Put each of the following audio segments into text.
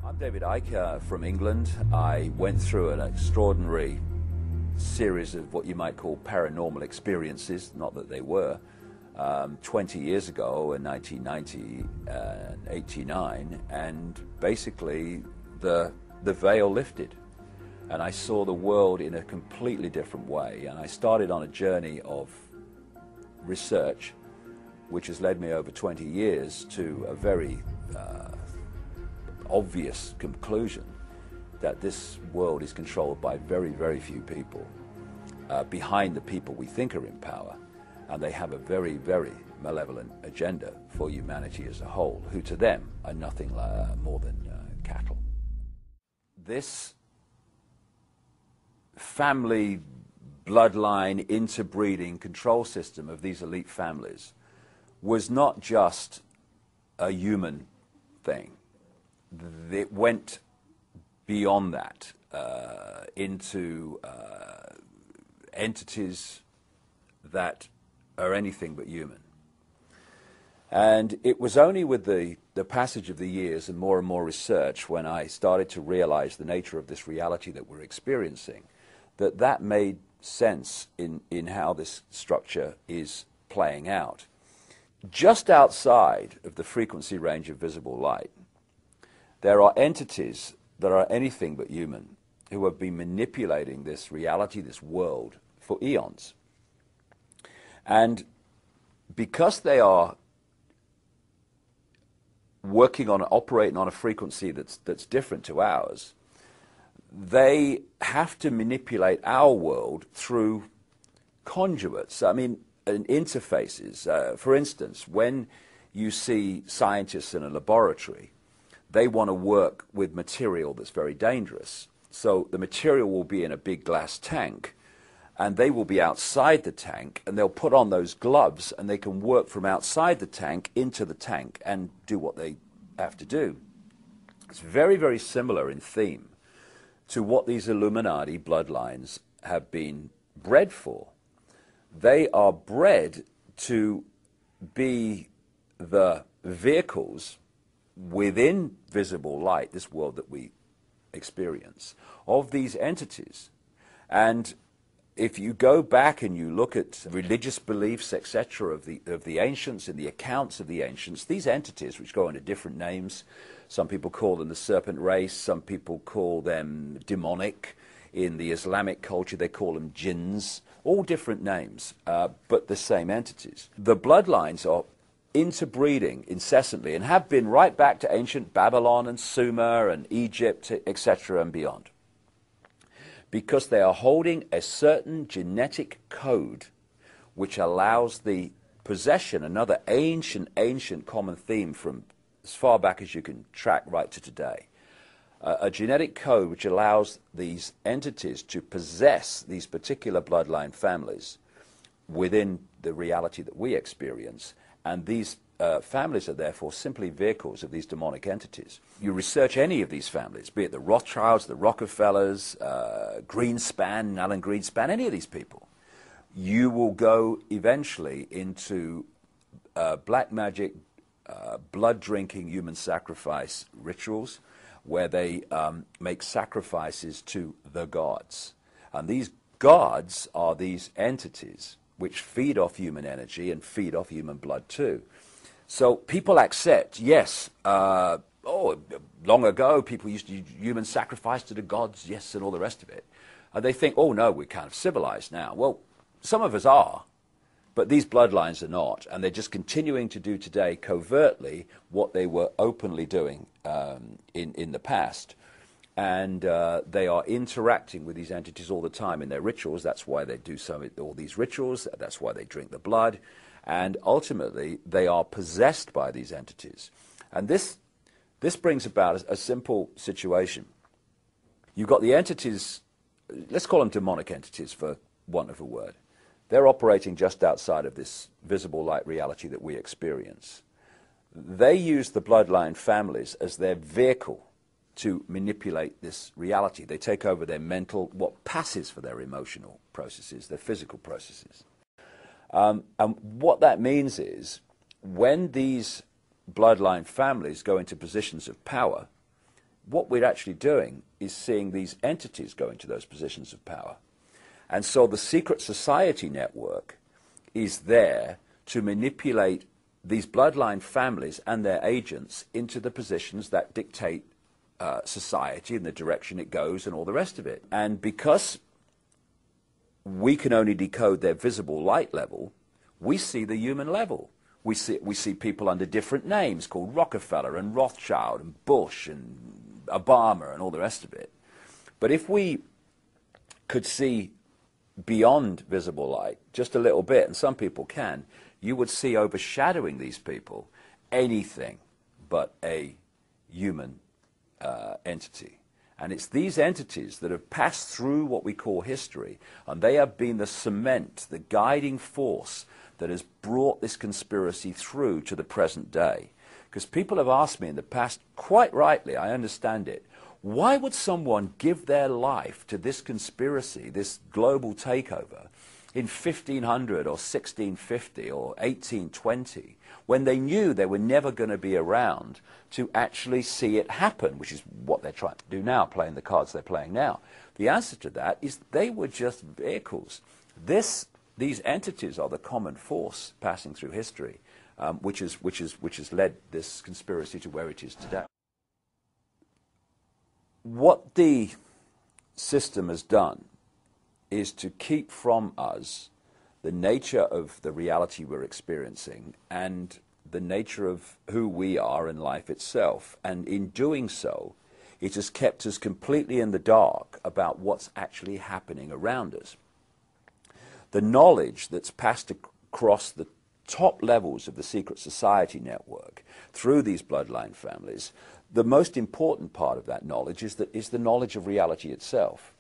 I'm David Icke from England. I went through an extraordinary series of what you might call paranormal experiences, not that they were, 20 years ago in 1990 and 89, and basically the veil lifted and I saw the world in a completely different way, and I started on a journey of research which has led me over 20 years to a very obvious conclusion that this world is controlled by very, very few people behind the people we think are in power, and they have a very, very malevolent agenda for humanity as a whole, who to them are nothing more than cattle. This family bloodline interbreeding control system of these elite families was not just a human thing. It went beyond that into entities that are anything but human. And it was only with the passage of the years and more research when I started to realize the nature of this reality that we're experiencing, that made sense in how this structure is playing out. Just outside of the frequency range of visible light, there are entities that are anything but human who have been manipulating this reality, this world, for eons. And because they are operating on a frequency that's different to ours, they have to manipulate our world through conduits, and interfaces. For instance, when you see scientists in a laboratory, they want to work with material that's very dangerous. So the material will be in a big glass tank, and they will be outside the tank, and they'll put on those gloves, and they can work from outside the tank into the tank and do what they have to do. It's very, very similar in theme to what these Illuminati bloodlines have been bred for. They are bred to be the vehicles within visible light, this world that we experience, of these entities. And if you go back and you look at religious beliefs, etc., of the ancients and the accounts of the ancients, these entities, which go under different names, some people call them the serpent race, some people call them demonic. In the Islamic culture, they call them jinns, all different names, but the same entities. The bloodlines are interbreeding incessantly and have been right back to ancient Babylon and Sumer and Egypt, etc., and beyond, because they are holding a certain genetic code which allows the possession, another ancient common theme from as far back as you can track right to today, a genetic code which allows these entities to possess these particular bloodline families within the reality that we experience. And these families are therefore simply vehicles of these demonic entities. You research any of these families, be it the Rothschilds, the Rockefellers, Greenspan, Alan Greenspan, any of these people, you will go eventually into black magic, blood-drinking human sacrifice rituals where they make sacrifices to the gods. And these gods are these entities which feed off human energy and feed off human blood too. So people accept, yes, long ago people used to use human sacrifice to the gods, yes, and all the rest of it. And they think, oh no, we're kind of civilized now. Well, some of us are, but these bloodlines are not, and they're just continuing to do today covertly what they were openly doing in the past. And they are interacting with these entities all the time in their rituals. That's why they do all these rituals. That's why they drink the blood. And ultimately, they are possessed by these entities. And this brings about a simple situation. You've got the entities, let's call them demonic entities for want of a word. They're operating just outside of this visible light reality that we experience. They use the bloodline families as their vehicle to manipulate this reality. They take over their mental, what passes for their emotional processes, their physical processes. And what that means is, when these bloodline families go into positions of power, what we're actually doing is seeing these entities go into those positions of power. And so the secret society network is there to manipulate these bloodline families and their agents into the positions that dictate society and the direction it goes and all the rest of it. And because we can only decode their visible light level, we see the human level. We see people under different names called Rockefeller and Rothschild and Bush and Obama and all the rest of it. But if we could see beyond visible light just a little bit, and some people can, you would see overshadowing these people anything but a human entity. And it's these entities that have passed through what we call history, and they have been the cement, the guiding force that has brought this conspiracy through to the present day. Because people have asked me in the past, quite rightly, I understand it, why would someone give their life to this conspiracy, this global takeover, in 1500 or 1650 or 1820, when they knew they were never going to be around to actually see it happen, which is what they're trying to do now, playing the cards they're playing now? The answer to that is they were just vehicles. These entities are the common force passing through history, which has led this conspiracy to where it is today. What the system has done is to keep from us the nature of the reality we're experiencing and the nature of who we are in life itself. And in doing so, it has kept us completely in the dark about what's actually happening around us. The knowledge that's passed across the top levels of the secret society network through these bloodline families, the most important part of that knowledge is the knowledge of reality itself.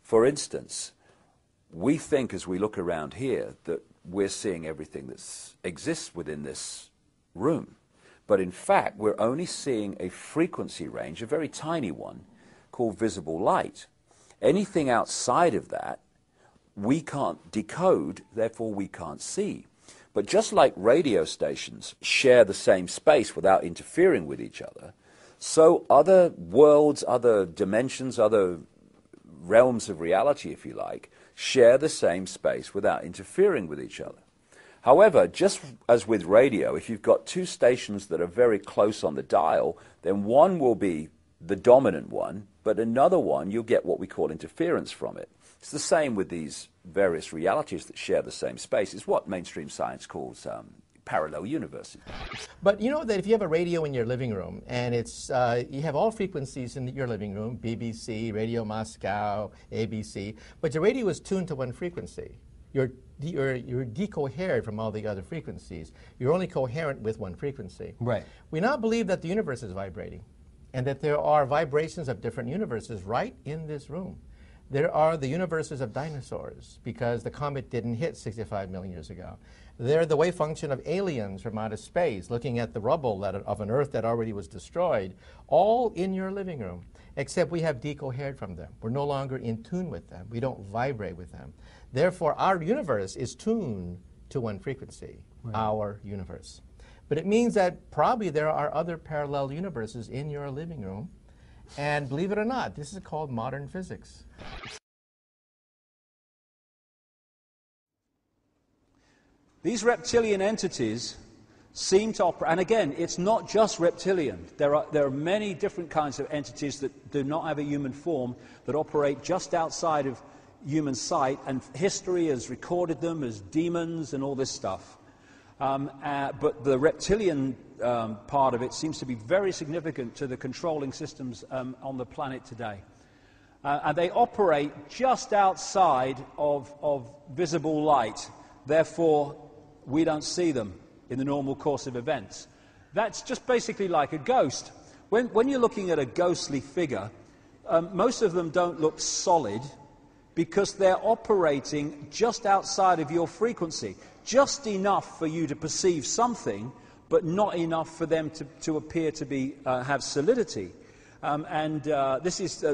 For instance, we think as we look around here that we're seeing everything that exists within this room. But in fact, we're only seeing a frequency range, a very tiny one, called visible light. Anything outside of that, we can't decode, therefore we can't see. But just like radio stations share the same space without interfering with each other, so other worlds, other dimensions, other realms of reality, if you like, share the same space without interfering with each other. However, just as with radio, if you've got two stations that are very close on the dial, then one will be the dominant one, but another one, you'll get what we call interference from it. It's the same with these various realities that share the same space. It's what mainstream science calls parallel universes. But you know that if you have a radio in your living room and it's you have all frequencies in your living room, BBC, Radio Moscow, ABC, but your radio is tuned to one frequency. You're decoherent from all the other frequencies. You're only coherent with one frequency. Right. We now believe that the universe is vibrating and that there are vibrations of different universes right in this room. There are the universes of dinosaurs because the comet didn't hit 65 million years ago. They're the wave function of aliens from outer space looking at the rubble of an Earth that already was destroyed, all in your living room, except we have decohered from them. We're no longer in tune with them. We don't vibrate with them. Therefore, our universe is tuned to one frequency, right. Our universe. But it means that probably there are other parallel universes in your living room. And believe it or not, this is called modern physics. These reptilian entities seem to operate, and again, it's not just reptilian. There are many different kinds of entities that do not have a human form that operate just outside of human sight, and history has recorded them as demons and all this stuff. But the reptilian part of it seems to be very significant to the controlling systems on the planet today. And they operate just outside of visible light. Therefore, we don't see them in the normal course of events. That's just basically like a ghost. When you're looking at a ghostly figure, most of them don't look solid because they're operating just outside of your frequency. Just enough for you to perceive something, but not enough for them to appear to be have solidity. This is